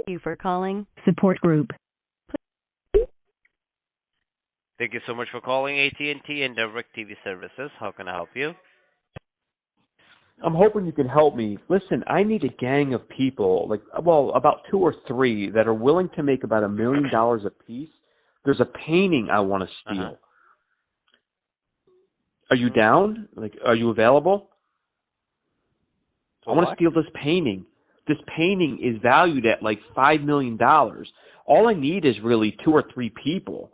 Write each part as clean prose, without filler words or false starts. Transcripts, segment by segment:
you for calling support group. Thank you so much for calling AT&T and Direct TV Services. How can I help you? I'm hoping you can help me. Listen, I need a gang of people, about 2 or 3 that are willing to make about $1 million a piece. There's a painting I want to steal. Are you down? Are you available? I want to steal this painting. This painting is valued at $5 million. All I need is really 2 or 3 people.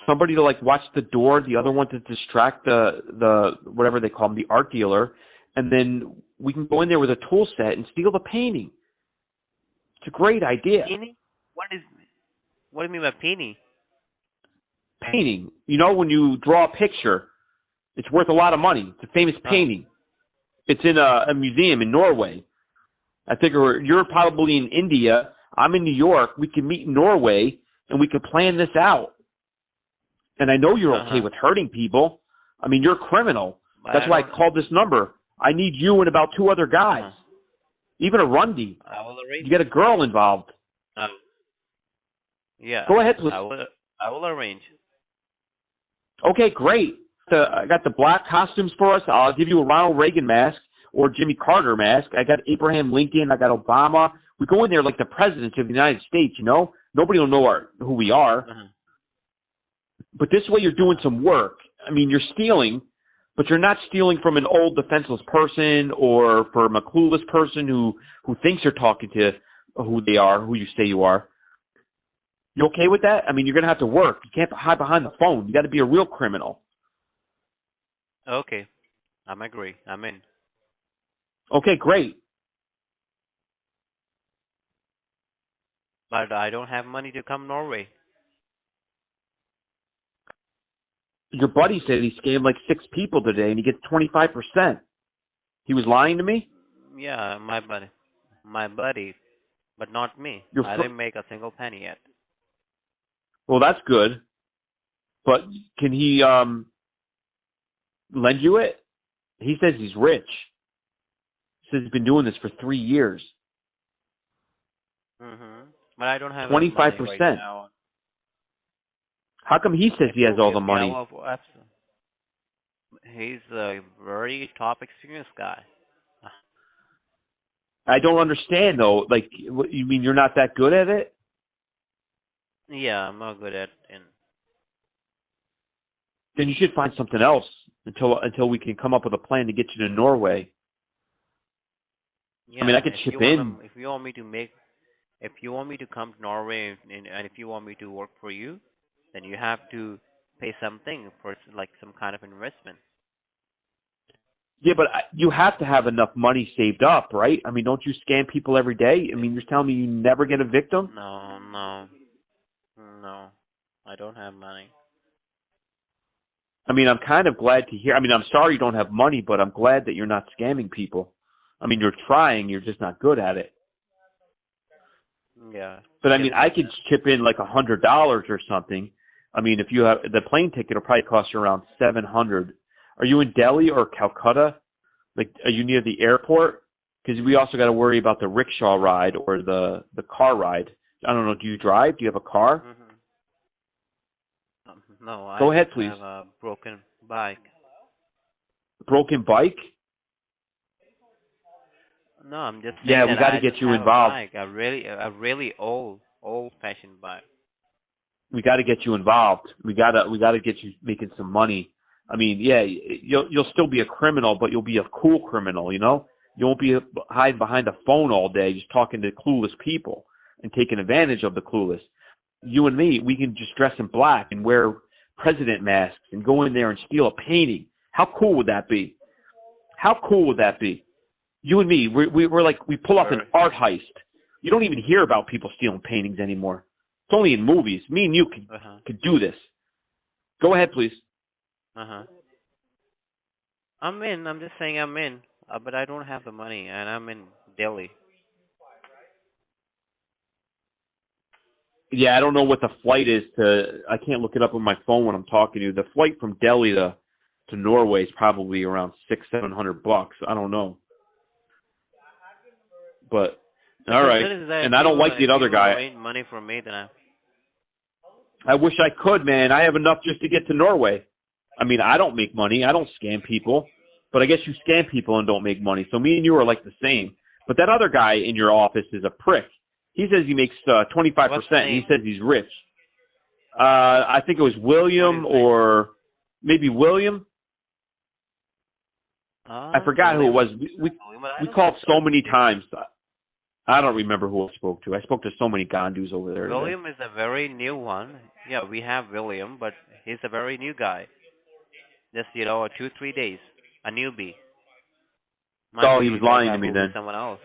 Somebody to watch the door, the other one to distract the whatever they call them, the art dealer, and then we can go in there with a tool set and steal the painting. It's a great idea. Painting? What do you mean by painting? Painting. You know, when you draw a picture, it's worth a lot of money. It's a famous painting. It's in a museum in Norway. I figure you're probably in India. I'm in New York. We can meet in Norway, and we can plan this out. And I know you're okay with hurting people. I mean, you're a criminal. That's why I called this number. I need you and about 2 other guys. Even a Rundy. I will arrange. You get a girl involved. Yeah. Go ahead, please. I will arrange. Okay, great. I got the black costumes for us. I'll give you a Ronald Reagan mask or Jimmy Carter mask. I got Abraham Lincoln. I got Obama. We go in there like the presidents of the United States, you know? Nobody will know who we are. But this way you're doing some work. I mean, you're stealing, but you're not stealing from an old defenseless person or from a clueless person who thinks you're talking to who they are, who you say you are. You okay with that? I mean, you're going to have to work. You can't hide behind the phone. You got to be a real criminal. Okay. I'm agree. I'm in. Okay, great. But I don't have money to come Norway. Your buddy said he scammed 6 people today and he gets 25%. He was lying to me? Yeah, my buddy, but not me. I didn't make a single penny yet. Well, that's good. But can he lend you it? He says he's rich. He says he's been doing this for 3 years. But I don't have 25%. money right now. How come he says he has all the money? He's a very top experienced guy. I don't understand, though. You mean you're not that good at it? Yeah, I'm not good at it. Then you should find something else until we can come up with a plan to get you to Norway. Yeah, I mean, I could chip in. If you want me to come to Norway and if you want me to work for you, then you have to pay something for some kind of investment. Yeah, but you have to have enough money saved up, right? I mean, don't you scam people every day? I mean, you're telling me you never get a victim? No. I don't have money. I mean, I'm kind of glad to hear. I mean, I'm sorry you don't have money, but I'm glad that you're not scamming people. I mean, you're trying, you're just not good at it. Yeah. But I mean, I could chip in $100 or something. I mean, if you have the plane ticket, will probably cost you around $700. Are you in Delhi or Calcutta? Are you near the airport? Because we also got to worry about the rickshaw ride or the car ride. I don't know. Do you drive? Do you have a car? No. Go ahead, please. I have a broken bike. Broken bike? No, I'm just saying. Yeah, we got to get you involved. A really old-fashioned bike. We got to get you involved. We got to get you making some money. I mean, yeah, you'll still be a criminal, but you'll be a cool criminal, you know? You won't be hiding behind a phone all day just talking to clueless people and taking advantage of the clueless. You and me, we can just dress in black and wear president masks and go in there and steal a painting. How cool would that be? How cool would that be? You and me, we pull off an art heist. You don't even hear about people stealing paintings anymore. It's only in movies. Me and you could do this. Go ahead, please. I'm in. I'm just saying I'm in. But I don't have the money, and I'm in Delhi. Yeah, I don't know what the flight is I can't look it up on my phone when I'm talking to you. The flight from Delhi to Norway is probably around $600-700. I don't know. But The All right. concern is that And I don't like if the other you guy. arrange money for me, then I wish I could, man. I have enough just to get to Norway. I mean, I don't make money. I don't scam people. But I guess you scam people and don't make money. So me and you are like the same. But that other guy in your office is a prick. He says he makes 25%. what's the And he name? says he's rich. I think it was William What is or maybe William. I forgot who it William. was. William, I We don't called think so many times. I don't remember who I spoke to. I spoke to so many gondus over there today. William is a very new one. Yeah, we have William, but he's a very new guy. Just 2-3 days, a newbie. Might Oh, he be was lying that to me will be then. someone else.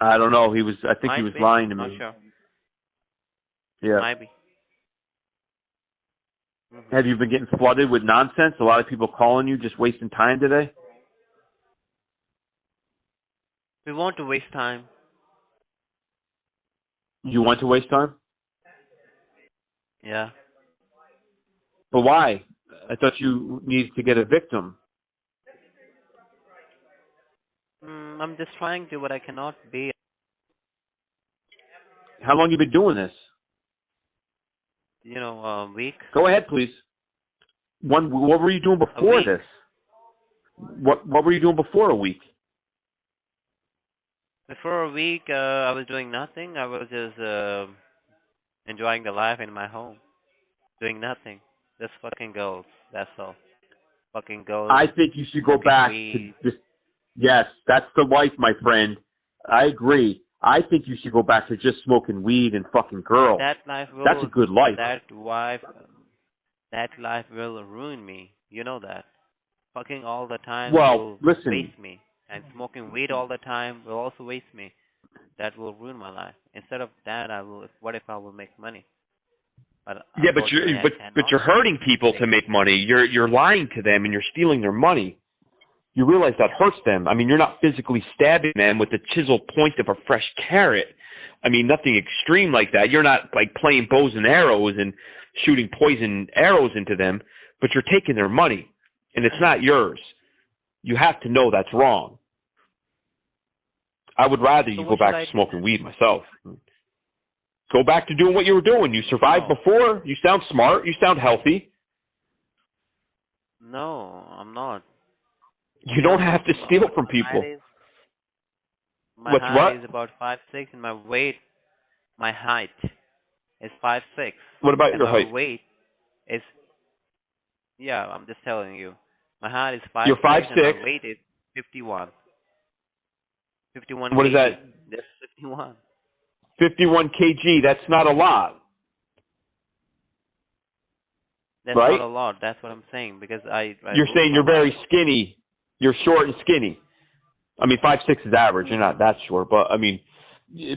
I don't know. I think he Might was be. lying to Not me. sure. Yeah. Might be. Have you been getting flooded with nonsense? A lot of people calling you, just wasting time today? We want to waste time. You want to waste time? Yeah. But why? I thought you needed to get a victim. I'm just trying to, but I cannot be. How long you been doing this? A week. Go ahead, please. What were you doing before week. this? What were you doing before a week? Before a week, I was doing nothing. I was just enjoying the life in my home, doing nothing. Just fucking girls. That's all. Fucking girls. I think you should go Smoking back weed. to this. Yes, that's the life, my friend. I agree. I think you should go back to just smoking weed and fucking girls. That life will. That's a good life. That life will ruin me. You know that. Fucking all the time Well, will listen. waste me, and smoking weed all the time will also waste me. That will ruin my life. Instead of that, What if I will make money? But Yeah, but unfortunately, I cannot. you're hurting people to make money. You're lying to them and you're stealing their money. You realize that hurts them. I mean, you're not physically stabbing them with the chisel point of a fresh carrot. I mean, nothing extreme like that. You're not like playing bows and arrows and shooting poison arrows into them, but you're taking their money and it's not yours. You have to know that's wrong. I would rather you go back to smoking weed myself. Go back to doing what you were doing. You survived before. You sound smart. You sound healthy. No, I'm not. You don't have to steal from people. My height is about 5'6", and my height is 5'6". What about your height? My weight is, I'm just telling you. My height is 5'6", You're 5'6". and my weight is 51. 51 What kg. is that? That's 51. 51 kg. That's not a lot. That's right? not a lot. That's what I'm saying. Because You're saying you're very skinny. You're short and skinny. I mean, 5'6" is average. You're not that short, but I mean,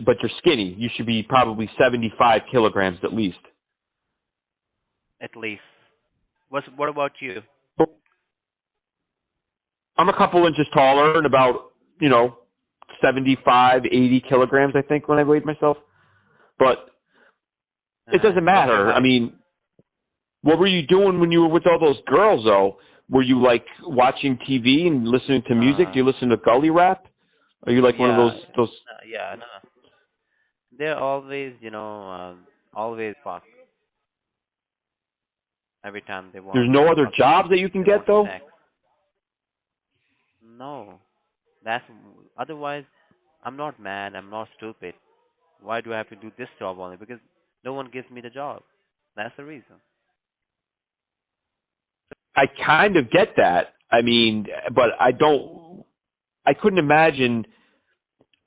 but you're skinny. You should be probably 75 kilograms at least. At least. What about you? I'm a couple inches taller and about 75, 80 kilograms, I think, when I weighed myself. But it doesn't matter. I mean, what were you doing when you were with all those girls, though? Were you, like, watching TV and listening to music? Do you listen to gully rap? Are you, like, one of those... Yeah, no. They're always, always fuck. Every time they want... There's no other jobs that you can get, though? No. Otherwise, I'm not mad. I'm not stupid. Why do I have to do this job only? Because no one gives me the job. That's the reason. I kind of get that. I mean, but I couldn't imagine.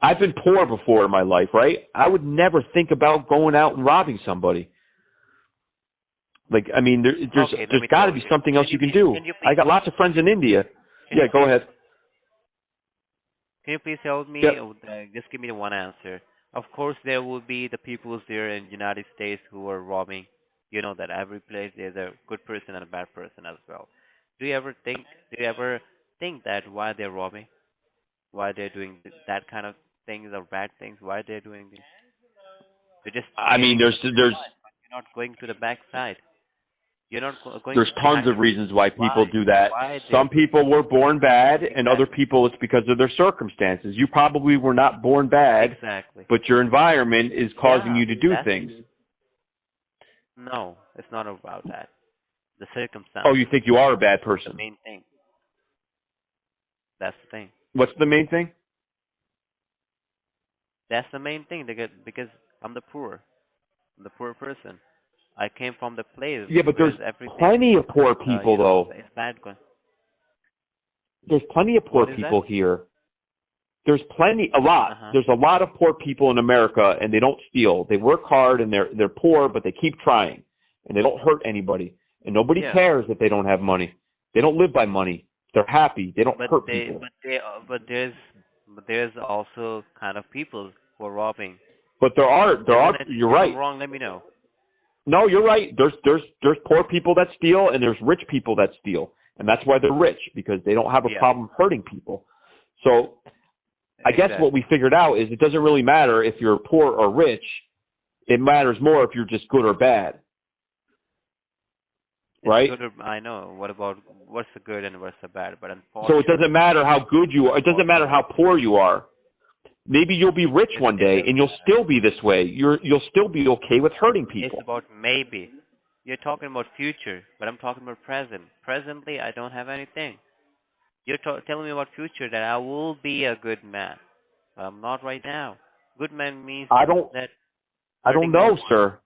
I've been poor before in my life, right? I would never think about going out and robbing somebody. Like, I mean, there's got to be something else you can do. I got lots of friends in India. Yeah, go ahead. Can you please help me? Yep. Just give me the one answer. Of course, there will be the people there in the United States who are robbing. You know that every place there's a good person and a bad person as well. Do you ever think that why they're robbing? Why they're doing that kind of things or bad things? Why they're doing this? They're just. I mean, there's. You're not going to the backside. You're not going There's tons of behind. reasons why people Why? do that. Why Some they? people were born bad, and other Exactly. people it's because of their circumstances. You probably were not born bad, Exactly. but your environment is causing Yeah. you to do That's things. no. It's not about that. The Oh, you circumstances. think you are a bad The person? main thing. That's the thing. What's the main thing? That's the main thing. Because I'm the poor. I'm the poor person. I came from the place Yeah, but there's where everything, plenty of poor people, though. it's bad going. There's plenty of poor What is that? people here. There's a Uh lot. huh. There's a lot of poor people in America, and they don't steal. They work hard, and they're poor, but they keep trying, and they don't hurt anybody. And nobody Yeah. cares if they don't have money. They don't live by money. They're happy. They don't But hurt they, people. but they, but there's also kind of people who are robbing. But there Isn't are. it? You're If I'm right. wrong, let me know. No, you're right. There's poor people that steal, and there's rich people that steal, and that's why they're rich, because they don't have a Yeah. problem hurting people. So I guess Exactly. what we figured out is it doesn't really matter if you're poor or rich. It matters more if you're just good or bad, It's right? good. I know. What about what's the good and what's the bad? But So it unfortunately, doesn't matter how good you are. It doesn't matter how poor you are. Maybe you'll be rich one day and you'll still be this way. You'll still be okay with hurting it's people. about maybe. You're talking about future, but I'm talking about present. Presently, I don't have anything. You're telling me about future that I will be a good man. But I'm not right now. Good man means I don't that I don't hurting no know, one. sir.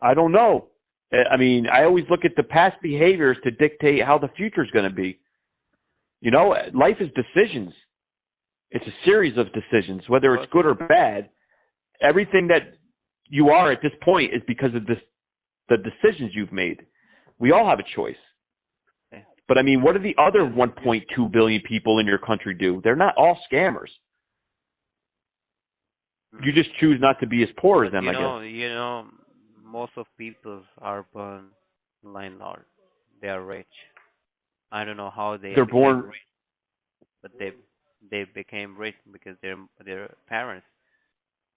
I don't know. I mean, I always look at the past behaviors to dictate how the future's going to be. You know, life is decisions. It's a series of decisions, whether it's good or bad. Everything that you are at this point is because of the decisions you've made. We all have a choice. Okay. But I mean, what do the other 1.2 billion people in your country do? They're not all scammers. You just choose not to be as poor as But them, I guess. most of people are born landlord. They are rich. I don't know how they They're became born. rich, but they became rich because their parents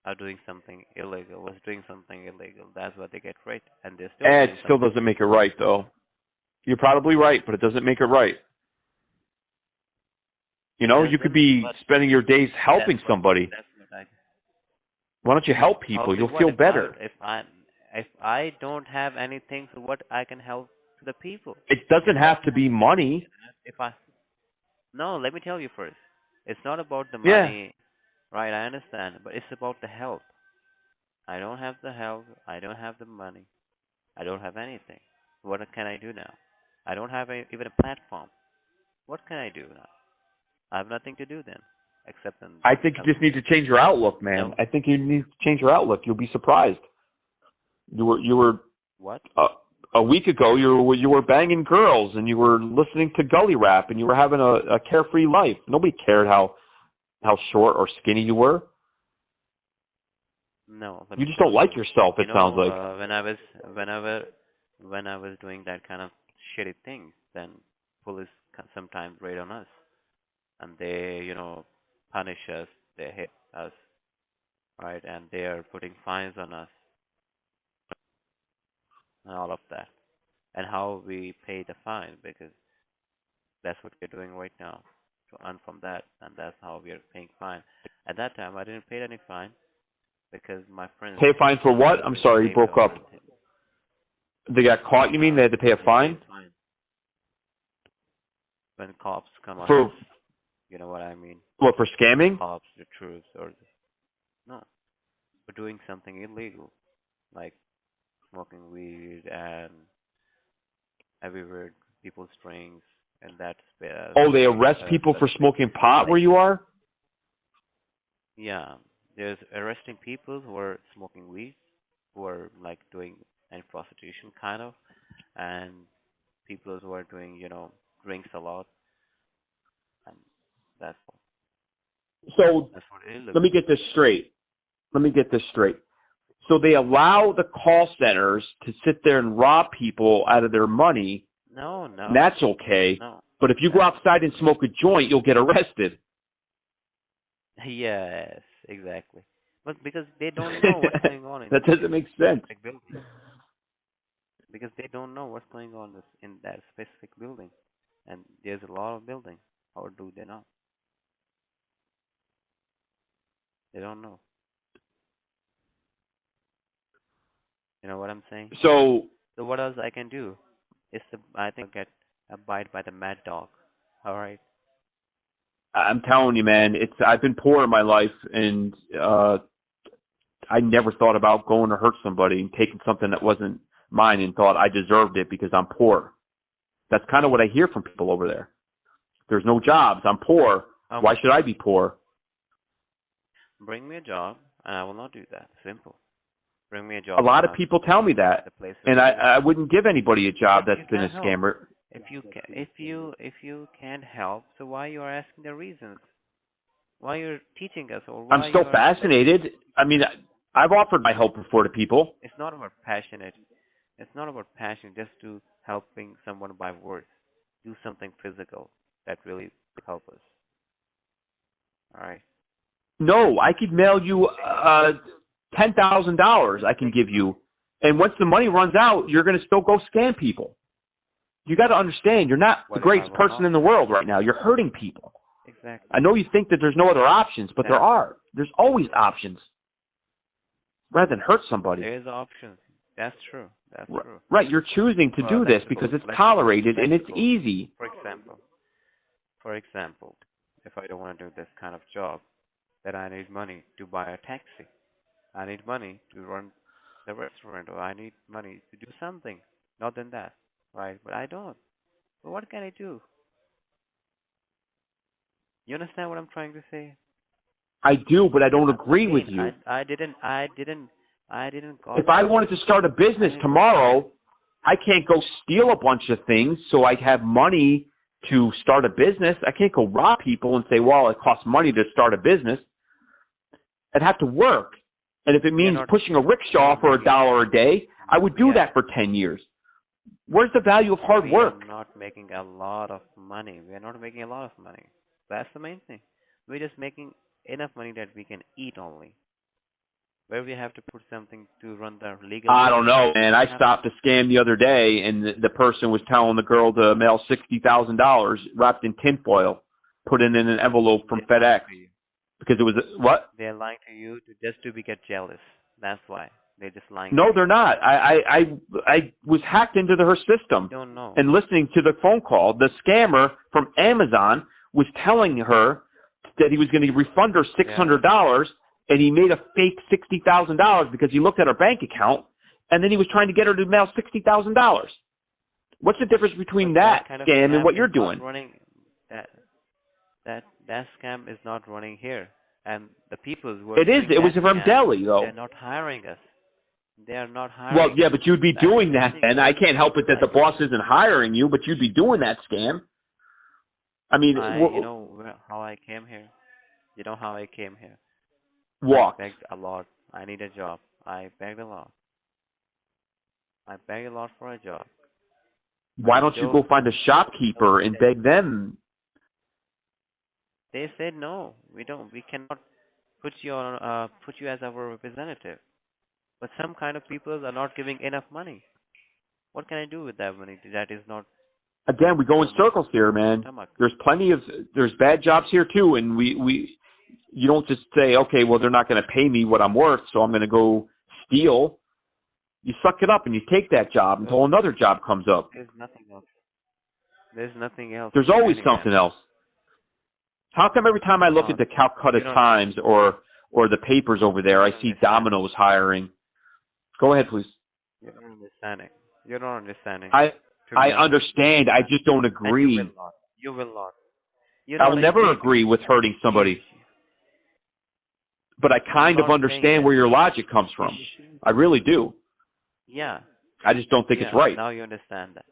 are doing something illegal. Was doing something illegal. That's why they get rich, and they're still It doing still something. doesn't make it right, though. You're probably right, but it doesn't make it right. You know, you could be But spending your days helping that's what somebody. that's what I Why don't you help people? helping You'll what feel better. if I don't have anything, so what I can help to the people? It doesn't have to be money. If I No, let me tell you first. It's not about the Yeah. money, right? I understand, but it's about the help. I don't have the help. I don't have the money. I don't have anything. What can I do now? I don't have even a platform. What can I do now? I have nothing to do then, except then I think you just need to change your outlook, man. no. I think you need to change your outlook. You'll be surprised. You were What? a week ago. You were banging girls and you were listening to gully rap and you were having a carefree life. Nobody cared how short or skinny you were. No. Let You me just tell don't you. like yourself. It sounds like. Whenever I was doing that kind of shitty things, then police can sometimes raid on us, and they punish us. They hit us, right? And they are putting fines on us and all of that. And how we pay the fine, because that's what we're doing right now to earn from that, and that's how we are paying fine. At that time, I didn't pay any fine because my friends Pay a fine for what? I'm sorry, you paid the broke up. fine. They got caught. You mean they had to pay a fine Fine. When cops come on for us, you know what I mean? what? For scamming? Cops, the troops, or no, for doing something illegal, like smoking weed and everywhere people's drinks and that Oh, they arrest people for smoking pot where you are? yeah, there's arresting people who are smoking weed, who are like doing any prostitution kind of, and people who are doing drinks a lot, and that's all. So That's what it looks. let me get this straight. So they allow the call centers to sit there and rob people out of their money, No, no, and that's okay. no. But if you go outside and smoke a joint, you'll get arrested. Yes, exactly. But because they don't know what's going on in That doesn't make sense. big building. because they don't know what's going on in that specific building, and there's a lot of building. Or do they know? They don't know. You know what I'm saying? So So what else I can do? Is to I think I'll get a bite by the mad dog. All right. I'm telling you, man, I've been poor in my life, and I never thought about going to hurt somebody and taking something that wasn't mine and thought I deserved it because I'm poor. That's kind of what I hear from people over there. There's no jobs. I'm poor. Um, Why should I be poor? Bring me a job, and I will not do that. Simple. Bring me a A job, lot and of people tell me that, the place will and be I wouldn't give anybody a job But you that's been a can't help. scammer. If you can't help, so why you are asking the reasons? Why you're teaching us, or I'm why still you are? fascinated. I mean, I've offered my help before to people. It's not about passionate. It's not about passion. Just to helping someone by words. Do something physical that really help us. All right. No, I could mail you $10,000. I can give you, and once the money runs out, you're going to still go scam people. You got to understand, you're not the What if I greatest will person not? in the world right now. You're hurting people. Exactly. I know you think that there's no other options, but there Exactly. are. There's always options rather than hurt somebody. There is options. That's true. That's true. Right, you're choosing to Well, do this because it's tolerated and it's easy. For example, if I don't want to do this kind of job, then I need money to buy a taxi. I need money to run the restaurant, or I need money to do something. Not than that, right? But I don't. So what can I do? You understand what I'm trying to say? I do, but I don't agree with Again, you. I didn't If got I you. wanted to start a business I tomorrow, I can't go steal a bunch of things so I have money to start a business. I can't go rob people and say, well, it costs money to start a business. I'd have to work. And if it We are means not pushing a rickshaw for $1 a day, I would do that for 10 years. Where's the value of hard work? We are not making a lot of money. We are not making a lot of money. That's the main thing. We're just making enough money that we can eat only. Where we have to put something to run the legal I don't business, know, man. I stopped a scam the other day, and the person was telling the girl to mail $60,000 wrapped in tinfoil, put it in an envelope from FedEx because it was what? They're lying to you to be get jealous. That's why they're just lying. No, to they're not. I was hacked into her system you. Don't know. and listening to the phone call. The scammer from Amazon was telling her that he was going to refund her $600, and he made a fake $60,000 because he looked at her bank account, and then he was trying to get her to mail $60,000. What's the difference between that kind of scam and what you're is not doing? running. That that scam is not running here, and the people who are It is. doing It was that from scam, Delhi, though. they're not hiring us. They are not hiring. Well, yeah, but you'd be That's doing the that, thing. and I can't help it that the boss isn't hiring you, but you'd be doing that scam. I mean, You know how I came here. You know how I came here. walk. I begged a lot. I need a job. I begged a lot. I begged a lot for a job. Why don't you go find a shopkeeper and beg them? They said no. We don't. We cannot put you as our representative. But some kind of people are not giving enough money. What can I do with that money? That is not Again, we go in circles here, man. stomach. There's bad jobs here too, and you don't just say, okay, well, they're not going to pay me what I'm worth, so I'm going to go steal. You suck it up and you take that job until another job comes up. There's nothing else. There's nothing else. There's always something else. How come every time I look at the Calcutta Times or the papers over there, I see Domino's hiring? Go ahead, please. You're not understanding. You're not understanding. I understand. I just don't agree. And you will not. I'll never agree with hurting somebody. But I kind of understand where your logic comes from. I really do. Yeah. I just don't think it's right. Now you understand that.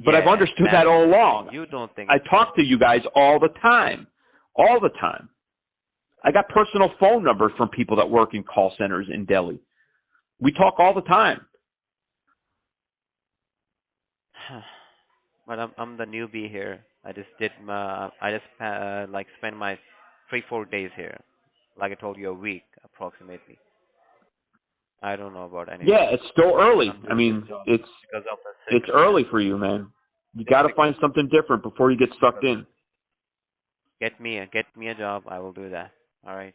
But I've understood that all along. You don't think. I talk to you guys all the time. All the time. I got personal phone numbers from people that work in call centers in Delhi. We talk all the time. But I'm the newbie here. I just spent my 3-4 days here. Like I told you, a week approximately. I don't know about anything. Yeah, it's still early. I'm I doing mean, this job it's because of the it's early for you, man. You got to find something different before you get sucked in. get me a job. I will do that. All right.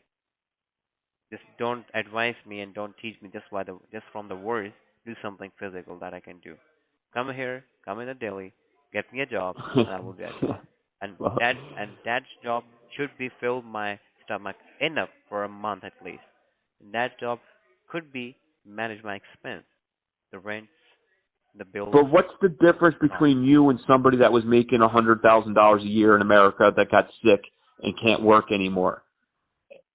Just don't advise me and don't teach me just from the words. Do something physical that I can do. Come here, come in the Delhi, get me a job, and I will get it. And Well, that job should be filled my stomach enough for a month at least. And that job could be manage my expense, the rents, the bills, but what's the difference and all. between you and somebody that was making $100,000 a year in America that got sick and can't work anymore?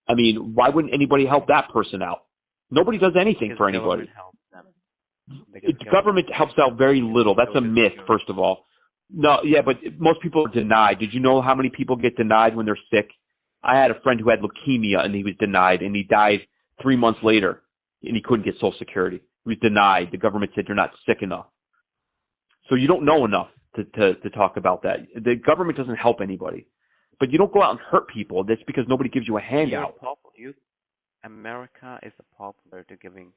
I mean, why wouldn't anybody help that person out? Nobody does anything Because for government anybody. helps them. Because Government helps out very little. That's a myth, sure. first of all. No, yeah, but most people are denied. Did you know how many people get denied when they're sick? I had a friend who had leukemia and he was denied, and he died 3 months later, and he couldn't get Social Security. He was denied. The government said you're not sick enough. So you don't know enough to talk about that. The government doesn't help anybody. But you don't go out and hurt people. That's because nobody gives you a handout. America is popular to giving.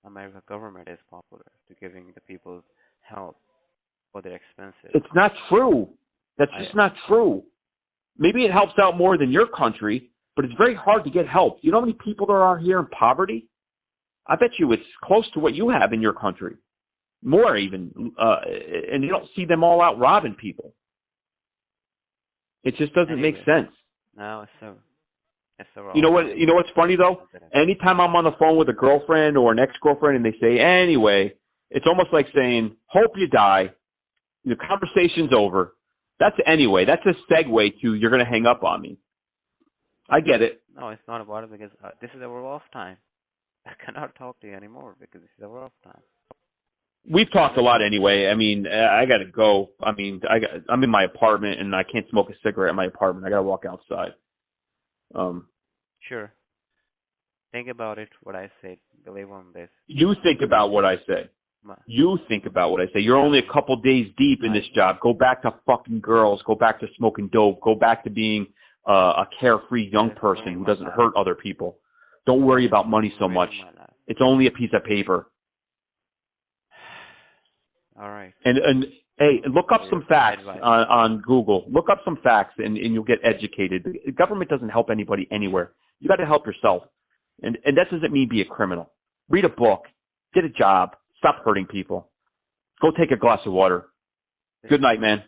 America government is popular to giving the people help for their expenses. It's not true. That's I, just not true. Maybe it helps out more than your country, but it's very hard to get help. You know how many people there are here in poverty? I bet you it's close to what you have in your country. More even. And you don't see them all out robbing people. It just doesn't make sense. No, it's so wrong. You know what's funny though? Anytime I'm on the phone with a girlfriend or an ex-girlfriend and they say anyway, it's almost like saying, hope you die. The conversation's over. That's anyway. That's a segue to you're going to hang up on me. I get it. No, it's not about it because this is our off time. I cannot talk to you anymore because this is our off time. We've talked a lot anyway. I mean, I got to go. I mean, I'm in my apartment and I can't smoke a cigarette in my apartment. I got to walk outside. Sure. Think about it, what I said. Believe on this. You think about what I say. You think about what I say. You're only a couple days deep in this job. Go back to fucking girls. Go back to smoking dope. Go back to being a carefree young person who doesn't hurt other people. Don't worry about money so much. It's only a piece of paper. All right. And hey, look up some facts on Google. Look up some facts and you'll get educated. The government doesn't help anybody anywhere. You got to help yourself. And that doesn't mean be a criminal. Read a book. Get a job. Stop hurting people. Go take a glass of water. Good night, man.